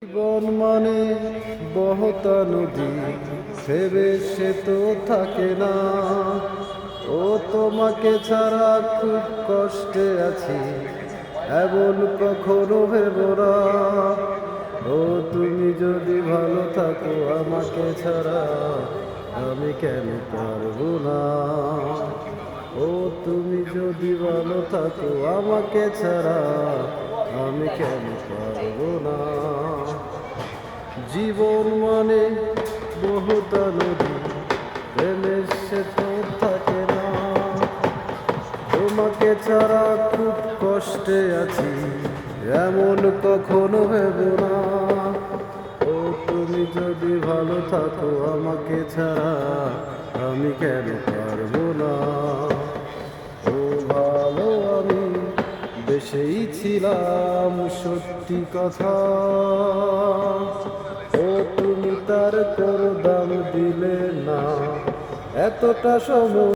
জীবন মানে বহতা নদী, ভেবে সে তো থাকে না। ও তোমাকে ছাড়া খুব কষ্টে আছি, এমন কখনো ভেব না। ও তুমি যদি ভালো থাকো আমাকে ছাড়া, আমি কেন পারবো না। ও তুমি যদি ভালো থাকো আমাকে ছাড়া, আমি কেন পারবো না। জীবন মানে বহুতা নদী, প্রেমের সে তো থাকে না। তোমাকে ছাড়া খুব কষ্টে আছি, এমন কখনো ভেব না। ও তুমি যদি ভালো থাকো আমাকে ছাড়া, আমি কেন পারবো না। ও ভালো আমি বেশেই ছিলাম সত্যি কথা, ও তুমি তার কোনো দাম দিলে না। এতটা সময়